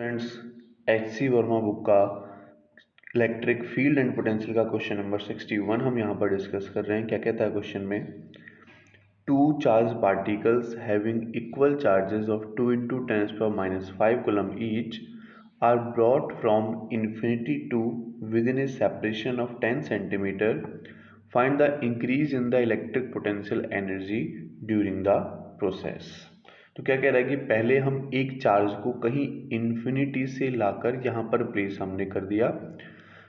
Students, एच.सी. Verma book का electric field and potential का question number 61 हम यहाँ पर डिस्कस कर रहे हैं। क्या कहता है क्वेश्चन में, two charged particles having equal charges of 2 × 10⁻⁵ coulomb each are brought from infinity to within a separation of 10 centimetre. Find the increase in the electric potential energy during the process. तो क्या कह रहा है कि पहले हम एक charge को कहीं इन्फिनिटी से लाकर यहाँ पर प्लेस हमने कर दिया,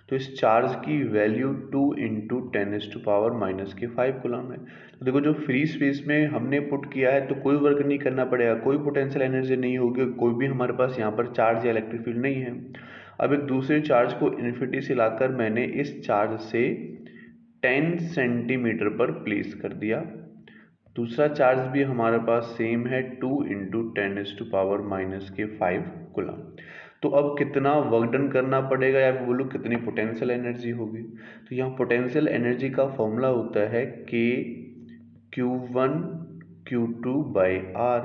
तो इस चार्ज की वैल्यू 2 × 10⁻⁵ कूलम है। तो देखो, जो फ्री स्पेस में हमने पुट किया है तो कोई वर्क नहीं करना पड़ेगा, कोई पोटेंशियल एनर्जी नहीं होगी, कोई भी हमारे पास यहाँ पर चार्ज या इलेक्ट्रिक फील्ड नहीं है। अब एक दूसरे चार्ज को इन्फिनिटी से लाकर मैंने इस चार्ज से 10 सेंटीमीटर पर प्लेस कर दिया। दूसरा चार्ज भी हमारे पास सेम है, 2 × 10⁻⁵ कूलम। तो अब कितना वर्क डन करना पड़ेगा, या मैं बोलूँ कितनी पोटेंशियल एनर्जी होगी। तो यहाँ पोटेंशियल एनर्जी का फॉर्मूला होता है K Q1 Q2/R।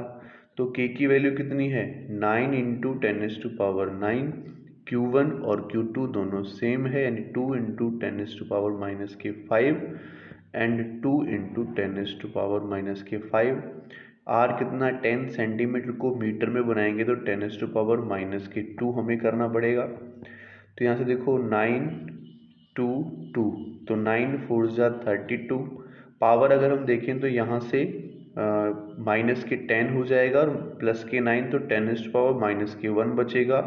तो K की वैल्यू कितनी है, 9 × 10⁻⁹। Q1 और Q2 दोनों सेम है, यानी 2 × 10⁻⁵ एंड 2 × 10⁻⁵। आर कितना, 10 सेंटीमीटर को मीटर में बनाएंगे तो 10⁻⁻² हमें करना पड़ेगा। तो यहाँ से देखो, 9 2 2, तो 9 4 जा 32। पावर अगर हम देखें तो यहाँ से -10 हो जाएगा और +9, तो 10⁻⁻1 बचेगा।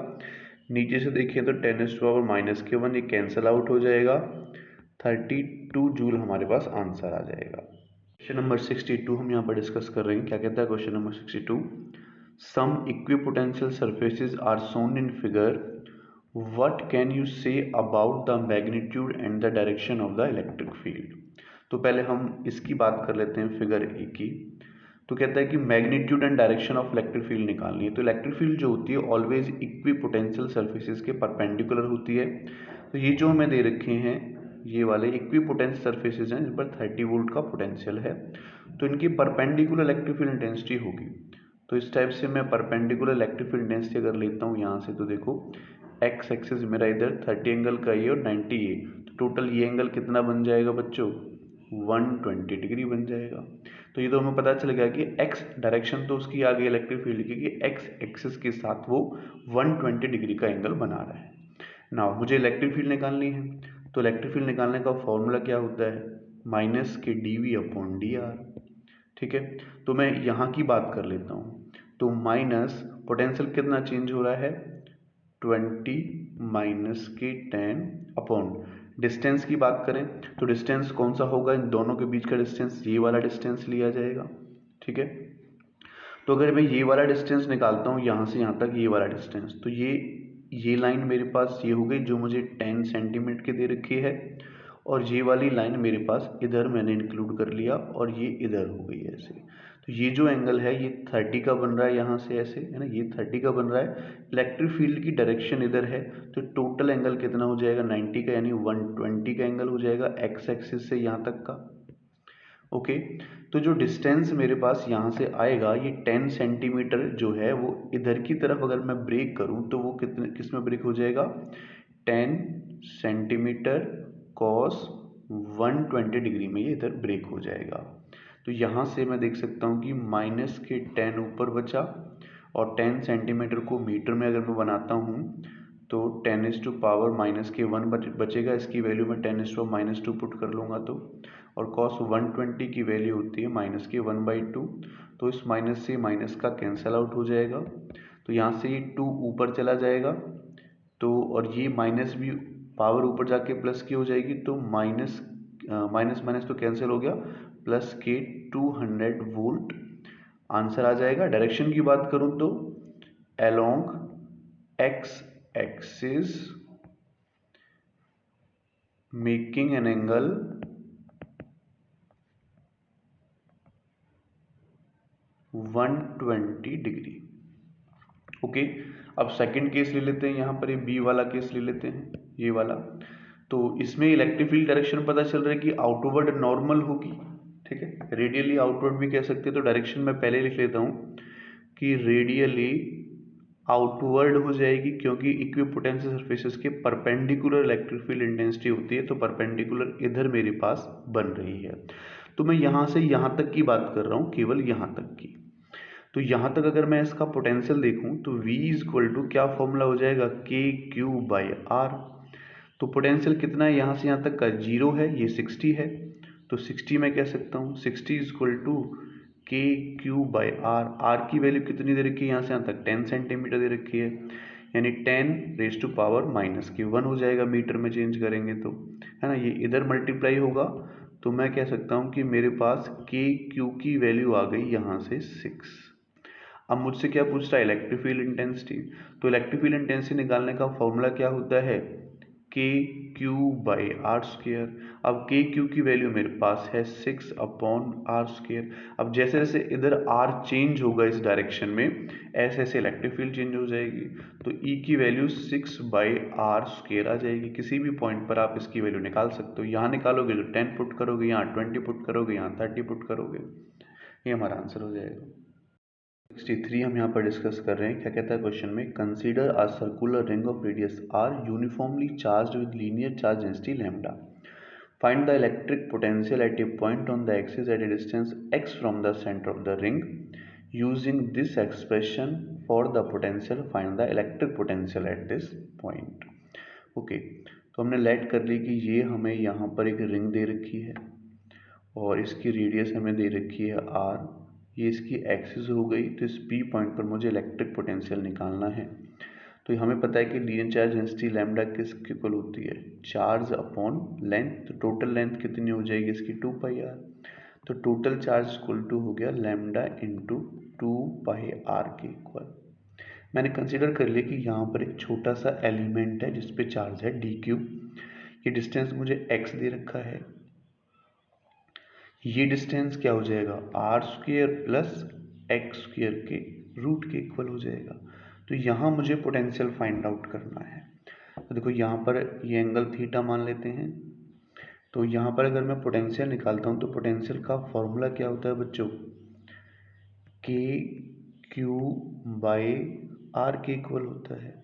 नीचे से देखें तो 10⁻⁻1 ये कैंसिल आउट हो जाएगा, 32 जूल हमारे पास आंसर आ जाएगा। क्वेश्चन नंबर 62 हम यहाँ पर डिस्कस कर रहे हैं। क्या कहता है question number 62, some equipotential surfaces are shown in figure, what can you say about the magnitude and the direction of the electric field. तो पहले हम इसकी बात कर लेते हैं, फिगर ए की। तो कहता है कि magnitude and direction of electric field निकालनी है। तो इलेक्ट्रिक फील्ड जो होती है ऑलवेज इक्विपोटेंशियल सरफेसेस के परपेंडिकुलर होती है। तो ये जो हमें दे रखे हैं, ये वाले इक्विपोटेंशियल सरफेसेस हैं जिन पर 30 वोल्ट का पोटेंशियल है, तो इनकी परपेंडिकुलर इलेक्ट्रिक फील्ड इंटेंसिटी होगी। तो इस टाइप से मैं परपेंडिकुलर इलेक्ट्रिक फील्ड इंटेंसिटी अगर लेता हूँ यहाँ से, तो देखो एक्स एक्सिस मेरा इधर 30 एंगल का ये और 90 ये, तो टोटल ये एंगल कितना बन जाएगा बच्चों, 120 डिग्री बन जाएगा। तो ये तो हमें पता चल गया कि एक्स डायरेक्शन तो उसकी आ गई इलेक्ट्रिक फील्ड की, कि एक्स एक्सिस के साथ वो 120 डिग्री का एंगल बना रहा है। नाउ मुझे इलेक्ट्रिक फील्ड निकालनी है, तो इलेक्ट्रिक फील्ड निकालने का फॉर्मूला क्या होता है, -KdV/dr। ठीक है, तो मैं यहाँ की बात कर लेता हूँ। तो माइनस पोटेंशियल कितना चेंज हो रहा है, 20 -K10 डिस्टेंस की बात करें तो डिस्टेंस कौन सा होगा, इन दोनों के बीच का डिस्टेंस, ये वाला डिस्टेंस लिया जाएगा। ठीक है, तो अगर मैं ये वाला डिस्टेंस निकालता हूँ यहाँ से यहाँ तक, ये वाला डिस्टेंस, तो ये लाइन मेरे पास ये हो गई जो मुझे 10 सेंटीमीटर की दे रखी है, और ये वाली लाइन मेरे पास इधर मैंने इंक्लूड कर लिया और ये इधर हो गई ऐसे। तो ये जो एंगल है ये 30 का बन रहा है, यहाँ से ऐसे है ना, ये 30 का बन रहा है। इलेक्ट्रिक फील्ड की डायरेक्शन इधर है, तो टोटल एंगल कितना हो जाएगा, 90 का, यानी 120 का एंगल हो जाएगा एक्स एक्सिस से यहाँ तक का। ओके, तो जो डिस्टेंस मेरे पास यहाँ से आएगा, ये 10 सेंटीमीटर जो है वो इधर की तरफ अगर मैं ब्रेक करूँ तो वो किस में ब्रेक हो जाएगा, 10 सेंटीमीटर कॉस 120 डिग्री में ये इधर ब्रेक हो जाएगा। तो यहाँ से मैं देख सकता हूँ कि -10 ऊपर बचा, और 10 सेंटीमीटर को मीटर में अगर मैं बनाता हूँ तो 10⁻⁻1 बचेगा। इसकी वैल्यू मैं 10⁻⁻2 पुट कर लूँगा तो, और cos 120 की वैल्यू होती है -1/2। तो इस माइनस से माइनस का कैंसल आउट हो जाएगा, तो यहाँ से ये 2 ऊपर चला जाएगा, तो और ये माइनस भी पावर ऊपर जाके प्लस की हो जाएगी, तो माइनस माइनस तो कैंसिल हो गया, +200 वोल्ट आंसर आ जाएगा। डायरेक्शन की बात करूँ तो along x axis making an angle 120 degree. Okay, अब सेकंड केस ले लेते हैं, यहाँ पर ये बी वाला केस ले लेते हैं, ये वाला। तो इसमें इलेक्ट्रिक फील्ड डायरेक्शन पता चल रहा है कि आउटवर्ड नॉर्मल होगी। ठीक है, रेडियली आउटवर्ड भी कह सकते हैं, तो डायरेक्शन मैं पहले लिख लेता हूँ कि रेडियली आउटवर्ड हो जाएगी, क्योंकि इक्विपोटेंशियल सरफेसेस के परपेंडिकुलर इलेक्ट्रिक फील्ड इंटेंसिटी होती है, तो परपेंडिकुलर इधर मेरे पास बन रही है। तो मैं यहाँ से यहाँ तक की बात कर रहा हूँ, केवल यहाँ तक की। तो यहाँ तक अगर मैं इसका पोटेंशियल देखूँ तो V इक्वल टू क्या फॉर्मूला हो जाएगा, KQ/R। तो पोटेंशियल कितना है यहाँ से यहाँ तक का, 0 है, ये 60 है, तो 60 मैं कह सकता हूँ 60 इक्वल टू KQ/R। R की वैल्यू कितनी दे रखी है यहाँ से यहाँ तक, 10 सेंटीमीटर दे रखी है, यानी 10⁻⁻⁻1 हो जाएगा, मीटर में चेंज करेंगे तो, है ना। ये इधर मल्टीप्लाई होगा, तो मैं कह सकता हूँ कि मेरे पास KQ की वैल्यू आ गई यहाँ से 6। अब मुझसे क्या पूछ रहा है, इलेक्ट्रिक फील्ड इंटेंसिटी। तो इलेक्ट्रिक फील्ड इंटेंसिटी निकालने का फॉर्मूला क्या होता है, KQ/R²। अब KQ की वैल्यू मेरे पास है 6/R²। अब जैसे जैसे इधर R चेंज होगा इस डायरेक्शन में, ऐसे ऐसे इलेक्ट्रिक फील्ड चेंज हो जाएगी, तो E की वैल्यू 6/R² आ जाएगी। किसी भी पॉइंट पर आप इसकी वैल्यू निकाल सकते हो। यहाँ निकालोगे तो 10 पुट करोगे, यहाँ 20 पुट करोगे, यहाँ 30 पुट करोगे, ये हमारा आंसर हो जाएगा। 63 हम यहाँ पर डिस्कस कर रहे हैं। क्या कहता है क्वेश्चन में, consider a circular ring of radius r uniformly charged with linear charge density lambda. Find the electric potential at A point on the axis at A distance x from the centre of the ring. Using this expression for the potential find the electric potential at this point. Okay, तो हमने late कर ली कि ये हमें यहाँ पर एक ring दे रखी है और इसकी रेडियस हमें दे रखी है r, ये इसकी एक्सिस हो गई। तो इस P पॉइंट पर मुझे इलेक्ट्रिक पोटेंशियल निकालना है। तो हमें पता है कि लीनियर चार्ज डेंसिटी लैम्डा किसके इक्वल होती है, चार्ज अपॉन लेंथ। तो टोटल लेंथ कितनी हो जाएगी इसकी, 2πr। तो टोटल चार्ज इक्वल टू हो गया लैम्डा इंटू 2πr के इक्वल। मैंने कंसिडर कर लिया कि यहाँ पर एक छोटा सा एलिमेंट है जिसपे चार्ज है dq। ये डिस्टेंस मुझे x दे रखा है, ये डिस्टेंस क्या हो जाएगा, r² प्लस x² के रूट के इक्वल हो जाएगा। तो यहाँ मुझे पोटेंशियल फाइंड आउट करना है। तो देखो यहाँ पर ये एंगल थीटा मान लेते हैं। तो यहाँ पर अगर मैं पोटेंशियल निकालता हूँ तो पोटेंशियल का फॉर्मूला क्या होता है बच्चों, KQ/R के इक्वल होता है।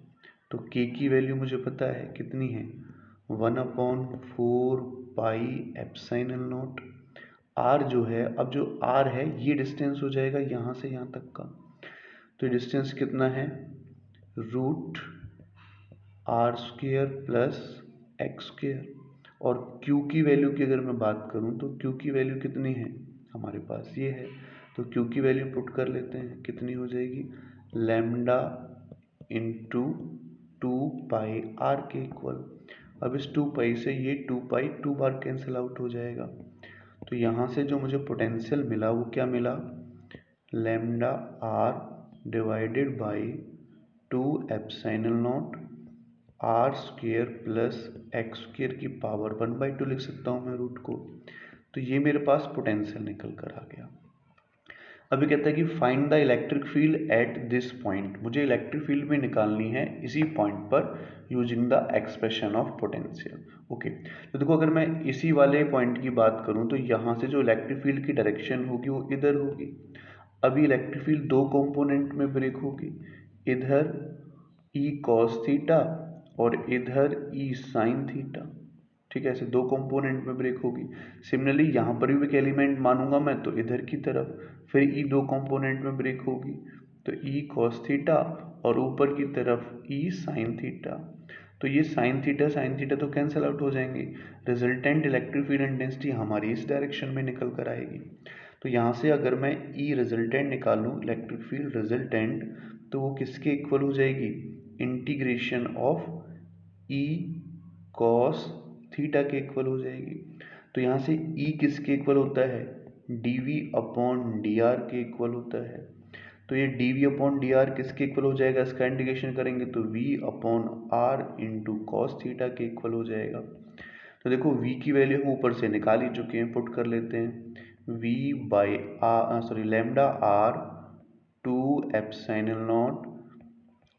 तो K की वैल्यू मुझे पता है कितनी है, 1/4πε0। R जो है, अब जो R है ये डिस्टेंस हो जाएगा यहाँ से यहाँ तक का। तो डिस्टेंस कितना है, √R² प्लस x²। और Q की वैल्यू की अगर मैं बात करूँ तो Q की वैल्यू कितनी है हमारे पास, ये है। तो Q की वैल्यू पुट कर लेते हैं, कितनी हो जाएगी, लैम्डा इंटू 2πr के इक्वल। अब इस 2π से ये 2π 2 बार कैंसिल आउट हो जाएगा। तो यहाँ से जो मुझे पोटेंशियल मिला वो क्या मिला, lambda r divided by 2ε0 r² plus x² की पावर 1/2 लिख सकता हूँ मैं रूट को। तो ये मेरे पास पोटेंशियल निकल कर आ गया। अभी कहता है कि find the electric field at this point. मुझे इलेक्ट्रिक फील्ड भी निकालनी है इसी पॉइंट पर using the expression of potential. Okay, तो देखो अगर मैं इसी वाले पॉइंट की बात करूं तो यहाँ से जो इलेक्ट्रिक फील्ड की डायरेक्शन होगी वो इधर होगी। अभी इलेक्ट्रिक फील्ड दो कंपोनेंट में ब्रेक होगी, इधर E cos थीटा और इधर E sin थीटा। ठीक है, ऐसे दो कंपोनेंट में ब्रेक होगी। सिमिलरली यहाँ पर भी एक एलिमेंट मानूंगा मैं तो इधर की तरफ, फिर E दो कंपोनेंट में ब्रेक होगी तो E cos थीटा और ऊपर की तरफ E sin थीटा। तो ये sin थीटा तो कैंसिल आउट हो जाएंगे। रिजल्टेंट इलेक्ट्रिक फील्ड इंटेंसिटी हमारी इस डायरेक्शन में निकल कर आएगी। तो यहाँ से अगर मैं E रिजल्टेंट निकालूं, इलेक्ट्रिक फील्ड रिजल्टेंट, तो वो किसके इक्वल हो जाएगी, integration of E cos theta के इक्वल हो जाएगी। तो यहाँ से E किसके इक्वल होता है, dV/dr के इक्वल होता है। तो ये dV/dr किसके इक्वल हो जाएगा, इसका इंटीग्रेशन करेंगे तो V/r इंटू कॉस थीटा के इक्वल हो जाएगा। तो देखो V की वैल्यू हम ऊपर से निकाल ही चुके हैं, पुट कर लेते हैं, lambda r 2ε0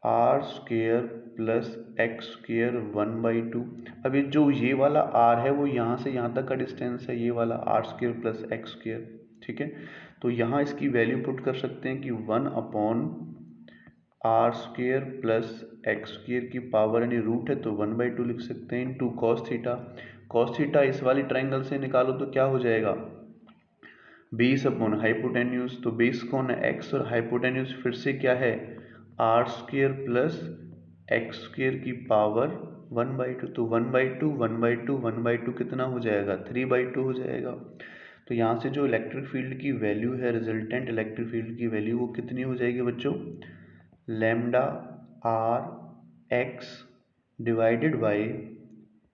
r² plus x² 1/2। अब ये जो ये वाला r है वो यहाँ से यहाँ तक का डिस्टेंस है, ये वाला r² प्लस x²। ठीक है, तो यहाँ इसकी वैल्यू पुट कर सकते हैं कि 1/r² r square plus x square की पावर यानी रूट है तो 1/2 लिख सकते हैं into cos theta. Cos theta इस वाली ट्राइंगल से निकालो तो क्या हो जाएगा, बेस अपॉन हाइपोटेन्यूज। तो बेस कौन है, एक्स, और हाइपोटेन्यूज फिर से क्या है, r square plus x square की पावर 1/2। तो 1/2 1/2 1/2 कितना हो जाएगा, 3/2 हो जाएगा। तो यहाँ से जो इलेक्ट्रिक फील्ड की वैल्यू है, रिजल्टेंट इलेक्ट्रिक फील्ड की वैल्यू वो कितनी हो जाएगी बच्चों, lambda r x divided by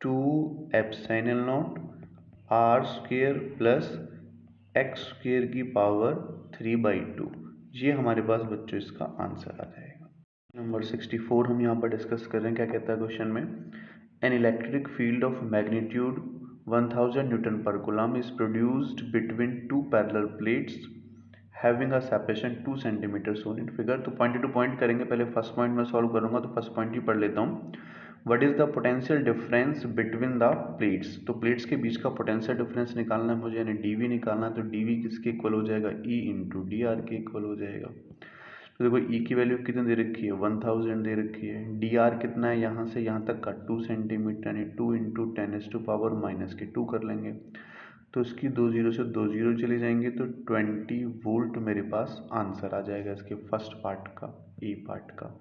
2 epsilon naught r square plus x square की पावर 3/2। ये हमारे पास बच्चों इसका आंसर आ जाएगा। नंबर 64 हम यहाँ पर डिस्कस कर रहे हैं। क्या कहता है क्वेश्चन में, an electric field of magnitude 1000 newton per coulomb is produced between two parallel plates having a separation 2 centimetre shown in figure. तो पॉइंट टू पॉइंट करेंगे, पहले फर्स्ट पॉइंट में सॉल्व करूंगा तो फर्स्ट पॉइंट ही पढ़ लेता हूँ। What is the potential difference between the plates. तो प्लेट्स के बीच का पोटेंशियल डिफरेंस निकालना है मुझे, यानी डीवी निकालना है। तो डीवी किसके इक्वल हो जाएगा, ई इंटू डी आर के इक्वल हो जाएगा। तो देखो ई की वैल्यू कितनी दे रखी है, 1000 दे रखी है। डी आर कितना है, यहाँ से यहाँ तक का 2 सेंटीमीटर, यानी 2 इंटू 10⁻⁻2 कर लेंगे। तो इसकी 2 जीरो से 2 जीरो चली जाएंगे तो 20 वोल्ट मेरे पास आंसर आ जाएगा इसके फर्स्ट पार्ट का, ए पार्ट का।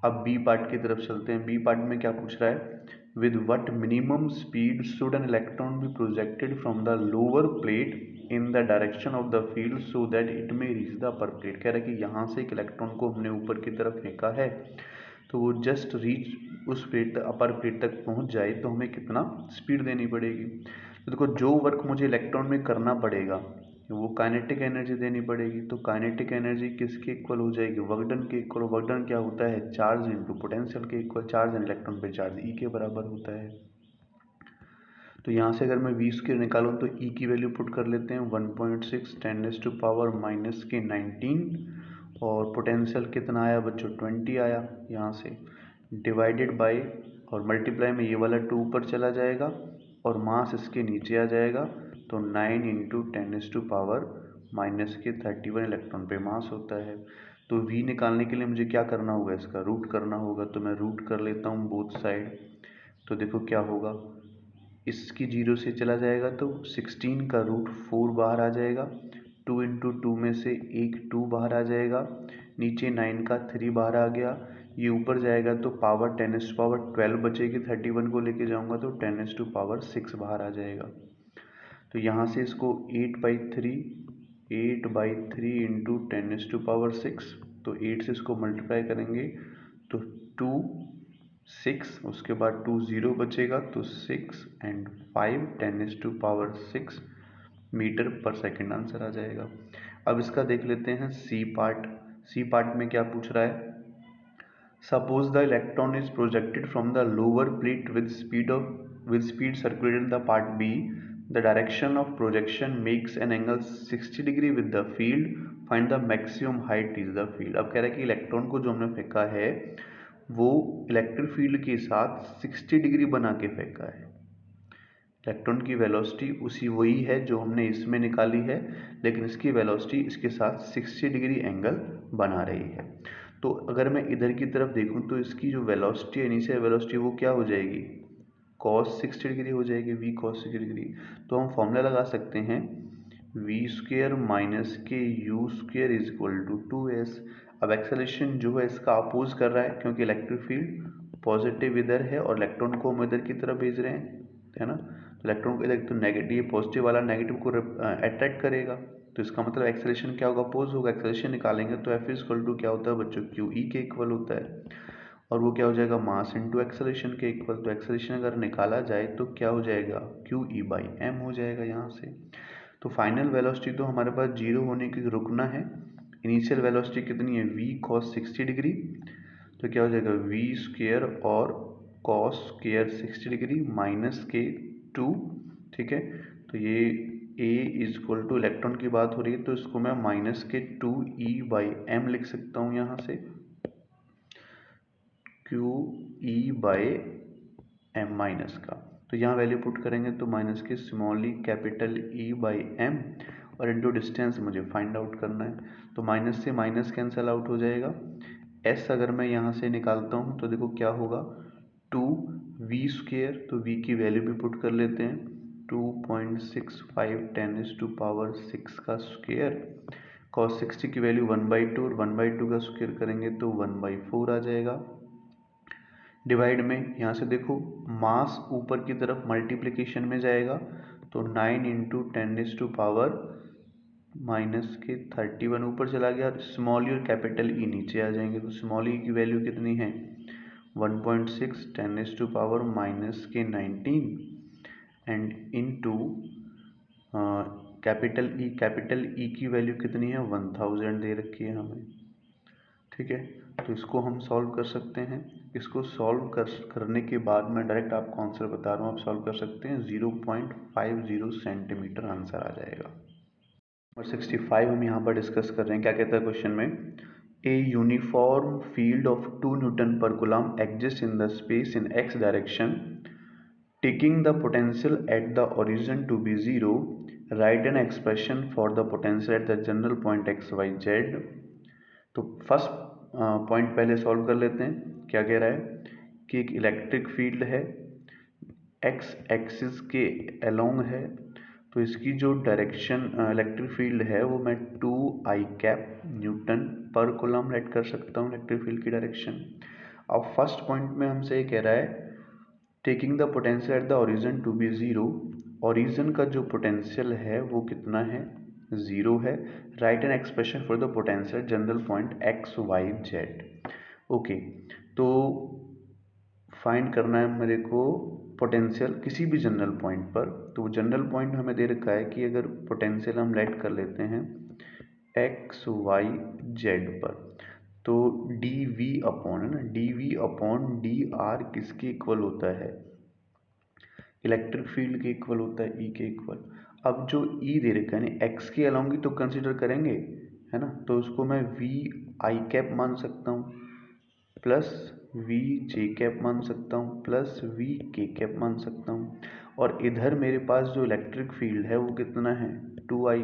अब बी पार्ट की तरफ चलते हैं। बी पार्ट में क्या पूछ रहा है, with what minimum speed should an electron be projected from the lower plate in the direction of the field so that it may reach the upper plate. कह रहा है कि यहाँ से एक इलेक्ट्रॉन को हमने ऊपर की तरफ फेंका है तो वो जस्ट रीच उस प्लेट तक, अपर प्लेट तक पहुँच जाए तो हमें कितना स्पीड देनी पड़ेगी। तो देखो जो वर्क मुझे इलेक्ट्रॉन में करना पड़ेगा वो काइनेटिक एनर्जी देनी पड़ेगी। तो काइनेटिक एनर्जी किसके इक्वल हो जाएगी, वर्क डन के इक्वल। वर्क डन क्या होता है, चार्ज इनटू पोटेंशियल के इक्वल। चार्ज एंड इलेक्ट्रॉन पे चार्ज ई के बराबर होता है। तो यहाँ से अगर मैं वी स्क्वायर निकालूँ तो ई की वैल्यू पुट कर लेते हैं 1.6 10⁻⁻19 और पोटेंशियल कितना आया बच्चों, 20 आया। यहाँ से डिवाइडेड बाय और मल्टीप्लाई में ये वाला 2 ऊपर चला जाएगा और मास इसके नीचे आ जाएगा। तो 9 इंटू 10⁻⁻31 इलेक्ट्रॉन पे मास होता है। तो v निकालने के लिए मुझे क्या करना होगा, इसका रूट करना होगा। तो मैं रूट कर लेता हूँ बोथ साइड। तो देखो क्या होगा, इसकी 0 से चला जाएगा तो 16 का रूट 4 बाहर आ जाएगा। 2 इंटू 2 में से एक 2 बाहर आ जाएगा, नीचे 9 का 3 बाहर आ गया। ये ऊपर जाएगा तो पावर 10⁻12 बचेगी, 31 को लेके जाऊंगा तो 10⁻6 बाहर आ जाएगा। तो यहाँ से इसको 8/3 इंटू 10⁻6, तो 8 से इसको मल्टीप्लाई करेंगे तो 2 6, उसके बाद 2 0 बचेगा तो 6 एंड 5 10⁻6 मीटर पर सेकेंड आंसर आ जाएगा। अब इसका देख लेते हैं सी पार्ट। सी पार्ट में क्या पूछ रहा है, Suppose the electron is projected from the lower plate with speed circulated in the part B. The direction of projection makes an angle 60 degree with the field. Find the maximum height is the field. अब कह रहा है कि electron को जो हमने फेंका है वो इलेक्ट्रिक फील्ड के साथ 60 डिग्री बना के फेंका है। इलेक्ट्रॉन की वेलोसिटी उसी वही है जो हमने इसमें निकाली है, लेकिन इसकी वेलोसिटी इसके साथ 60 डिग्री एंगल बना रही है। तो अगर मैं इधर की तरफ देखूं तो इसकी जो वेलोसिटी है, इनिशियल वेलोसिटी, वो क्या हो जाएगी, cos 60 डिग्री हो जाएगी, v cos 60 डिग्री। तो हम फॉर्मूला लगा सकते हैं v स्क्वेयर माइनस के u square is equal to 2s। अब एक्सेलरेशन जो है इसका अपोज कर रहा है क्योंकि इलेक्ट्रिक फील्ड पॉजिटिव इधर है और इलेक्ट्रॉन को हम इधर की तरफ भेज रहे हैं, है ना। तो इलेक्ट्रॉन को इधर तो नेगेटिव, पॉजिटिव वाला नेगेटिव को अट्रैक्ट करेगा। तो इसका मतलब एक्सेलरेशन क्या होगा, अपोज होगा। एक्सेलरेशन निकालेंगे तो एफ इज इक्वल टू क्या होता है बच्चों, क्यू ई के इक्वल होता है। और वो क्या हो जाएगा, मास इंटू एक्सेलरेशन के इक्वल। तो एक्सेलरेशन अगर निकाला जाए तो क्या हो जाएगा, क्यू ई बाई एम हो जाएगा यहाँ से। तो फाइनल वेलोसिटी तो हमारे पास 0 होने की रुकना है। इनिशियल वेलोसिटी कितनी है, v cos 60 डिग्री। तो क्या हो जाएगा v स्क्वेयर और cos स्क्वेयर 60 डिग्री माइनस के 2, ठीक है। तो ये a is equal to, electron की बात हो रही है तो इसको मैं माइनस के 2e/m लिख सकता हूँ यहाँ से, QE/m माइनस का। तो यहाँ वैल्यू पुट करेंगे तो माइनस के स्मॉल ई कैपिटल E/m और इंटू डिस्टेंस मुझे फाइंड आउट करना है। तो माइनस से माइनस कैंसिल आउट हो जाएगा, एस अगर मैं यहाँ से निकालता हूँ तो देखो क्या होगा, 2v², तो v की वैल्यू भी पुट कर लेते हैं, 2.65 10⁻⁶ का स्क्वायर, cos 60 की वैल्यू 1/2 और 1/2 का स्क्वायर करेंगे तो 1/4 आ जाएगा। डिवाइड में यहाँ से देखो मास ऊपर की तरफ मल्टीप्लिकेशन में जाएगा तो 9 × 10⁻⁻31 ऊपर चला गया, स्मॉल ई और कैपिटल ई नीचे आ जाएंगे, तो स्मॉल ई की वैल्यू कितनी है 1.6 10⁻⁻19 एंड इनटू कैपिटल ई की वैल्यू कितनी है 1000 दे रखी है हमें। ठीक है, तो इसको हम सॉल्व कर सकते हैं। इसको सॉल्व करने के बाद मैं डायरेक्ट आपको आंसर बता रहा हूँ, आप सॉल्व कर सकते हैं। 0.50 सेंटीमीटर आंसर आ जाएगा। नंबर 65 हम यहाँ पर डिस्कस कर रहे हैं। क्या कहता है क्वेश्चन में, a uniform field of 2 newton per coulomb exist in the space in x direction, taking the potential at the origin to be 0, write an expression for the potential at the general point x, y, z। तो first point पहले solve कर लेते हैं। क्या कह रहा है कि एक इलेक्ट्रिक फील्ड है, एक्स एक्सिस के अलोंग है, तो इसकी जो डायरेक्शन इलेक्ट्रिक फील्ड है वो मैं 2i Newton per coulomb late कर सकता हूँ इलेक्ट्रिक फील्ड की डायरेक्शन। अब फर्स्ट पॉइंट में हमसे ये कह रहा है taking the potential at the origin to be 0, origin का जो पोटेंशियल है वो कितना है 0 है। Write an expression for the potential general point x y z. Okay, तो फाइंड करना है मेरे को पोटेंशियल किसी भी जनरल पॉइंट पर। तो जनरल पॉइंट हमें दे रखा है कि अगर पोटेंशियल हम लेट कर लेते हैं एक्स वाई जेड पर, तो डी वी अपॉन है ना, d we upon D r किसके इक्वल होता है, इलेक्ट्रिक फील्ड के इक्वल होता है, ई के इक्वल। अब जो ई दे रखा है ना एक्स के अलोंग ही तो कंसिडर करेंगे, है ना, तो उसको मैं वी आई कैप मान सकता हूँ प्लस वी जे कैप मान सकता हूँ प्लस वी के कैप मान सकता हूँ। और इधर मेरे पास जो इलेक्ट्रिक फील्ड है वो कितना है 2i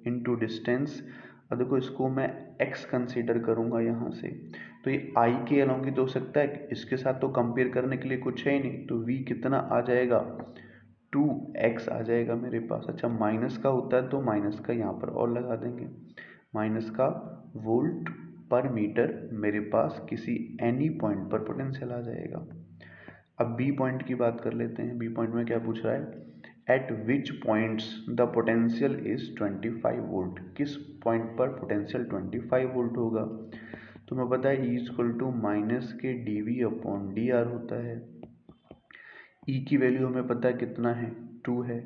इंटू डिस्टेंस। अब देखो इसको मैं x कंसीडर करूंगा यहाँ से, तो ये i के अलोंग ही तो हो सकता है, इसके साथ तो कंपेयर करने के लिए कुछ है ही नहीं, तो v कितना आ जाएगा 2x आ जाएगा मेरे पास। अच्छा, माइनस का होता है तो माइनस का यहाँ पर और लगा देंगे, माइनस का वोल्ट पर मीटर मेरे पास किसी एनी पॉइंट पर पोटेंशियल आ जाएगा। अब बी पॉइंट की बात कर लेते हैं। बी पॉइंट में क्या पूछ रहा है, at which points the potential is 25 volt, किस पॉइंट पर पोटेंशियल 25 वोल्ट होगा। तो मैं पता है ई इक्वल टू माइनस के D we upon D R होता है। ई की वैल्यू हमें पता है कितना है 2 है,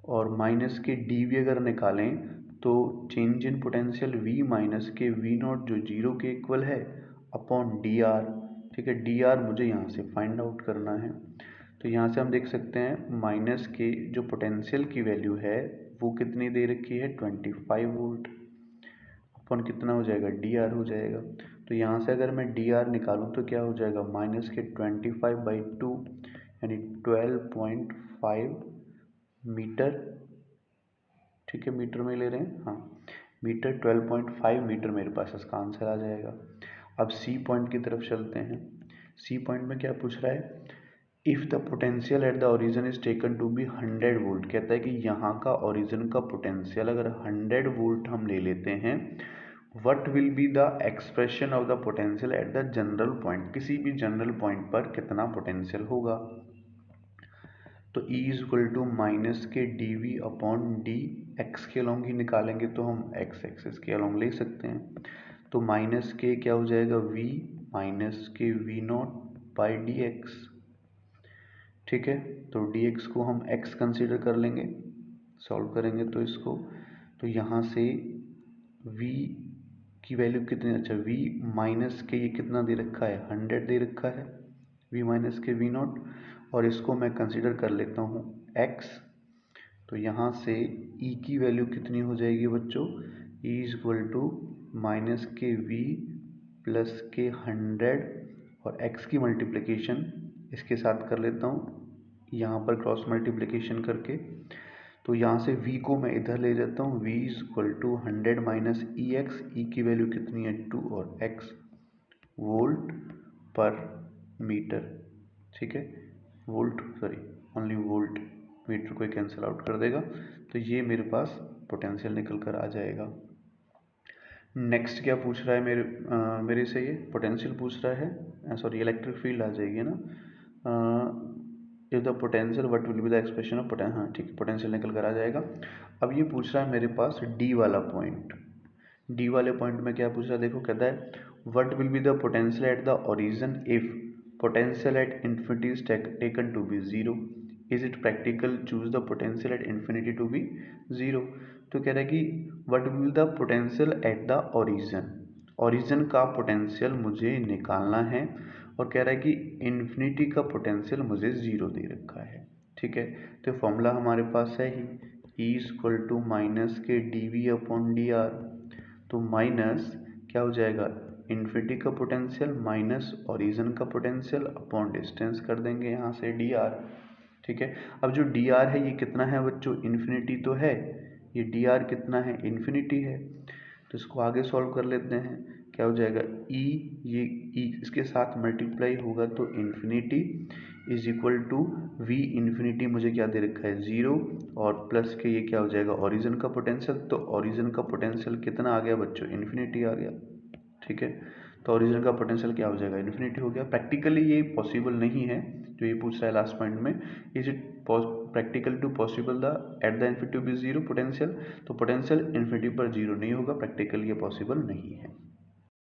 और माइनस के डी वी अगर निकालें तो change in potential v minus के वी नॉट जो 0 के इक्वल है अपॉन डी आर। ठीक है, डी आर मुझे यहाँ से फाइंड आउट करना है। तो यहाँ से हम देख सकते हैं माइनस के जो पोटेंशियल की वैल्यू है वो कितनी दे रखी है 25 वोल्ट अपॉन कितना हो जाएगा डी आर हो जाएगा। तो यहाँ से अगर मैं डी आर निकालूँ तो क्या हो जाएगा माइनस के 25/2 यानी 12.5 मीटर। ठीक है, मीटर में ले रहे हैं, हाँ मीटर, 12.5 मीटर मेरे पास इसका आंसर आ जाएगा। अब सी पॉइंट की तरफ चलते हैं। सी पॉइंट में क्या पूछ रहा है, if the potential at the origin is taken to be 100 volt, कहता है कि यहाँ का ओरिजिन का पोटेंशियल अगर 100 वोल्ट हम ले लेते हैं, what will be the expression of the potential at the general point, किसी भी जनरल पॉइंट पर कितना पोटेंशियल होगा। तो E is equal to minus के D we upon d x के अलोंग ही निकालेंगे तो हम एक्स एक्सिस के अलोंग ले सकते हैं। तो माइनस के क्या हो जाएगा V माइनस के v naught by d x. ठीक है, तो डी एक्स को हम x कंसिडर कर लेंगे, सॉल्व करेंगे तो इसको, तो यहाँ से v की वैल्यू कितनी, अच्छा v माइनस के ये कितना दे रखा है 100 दे रखा है, v माइनस के वी नॉट, और इसको मैं कंसिडर कर लेता हूँ x। तो यहाँ से e की वैल्यू कितनी हो जाएगी बच्चों, e is equal to minus के v प्लस के 100 और x की मल्टीप्लिकेशन इसके साथ कर लेता हूँ यहाँ पर क्रॉस मल्टीप्लिकेशन करके। तो यहाँ से v को मैं इधर ले जाता हूँ, v is equal to 100 minus e x, e की वैल्यू कितनी है 2 और x वोल्ट पर मीटर, ठीक है, volt sorry only volt, metre को कैंसिल आउट कर देगा, तो ये मेरे पास पोटेंशियल निकल कर आ जाएगा। नेक्स्ट क्या पूछ रहा है मेरे से, ये पोटेंशियल पूछ रहा है, सॉरी इलेक्ट्रिक फील्ड आ जाएगी ना, if the potential what will be the expression of potential, हाँ ठीक है, पोटेंशियल निकल कर आ जाएगा। अब ये पूछ रहा है मेरे पास डी वाला पॉइंट, डी वाले पॉइंट में क्या पूछ रहा है, देखो कहता है what will be the potential at the origin if potential at infinity is taken to be zero, is it practical, choose the potential at infinity to be zero. तो कह रहा है कि what will the potential at the origin, origin का potential मुझे निकालना है, और कह रहा है कि इन्फिनिटी का पोटेंशियल मुझे जीरो दे रखा है, ठीक है। तो फॉर्मूला हमारे पास है ही E इक्वल टू माइनस के D we upon D r, तो माइनस क्या हो जाएगा, इन्फिनिटी का पोटेंशियल माइनस ओरिजिन का पोटेंशियल अपॉन डिस्टेंस कर देंगे यहाँ से डी आर, ठीक है। अब जो डी आर है ये कितना है बच्चों, इन्फिनिटी तो है, ये डी आर कितना है, इन्फिनिटी है, तो इसको आगे सॉल्व कर लेते हैं, क्या हो जाएगा ई, ये ई इसके साथ मल्टीप्लाई होगा तो infinity is equal to v infinity मुझे क्या दे रखा है जीरो, और प्लस के ये क्या हो जाएगा ओरिजिन का पोटेंशियल, तो ओरिजिन का पोटेंशियल कितना आ गया बच्चों, इन्फिनिटी आ गया, ठीक है। तो ओरिजिन का पोटेंशियल क्या हो जाएगा, इन्फिनिटी हो गया। प्रैक्टिकली ये पॉसिबल नहीं है जो ये पूछ रहा है लास्ट पॉइंट में, is it practical to possible the at the infinity to be zero potential, तो पोटेंशियल इन्फिनिटी पर जीरो नहीं होगा, प्रैक्टिकली ये पॉसिबल नहीं है।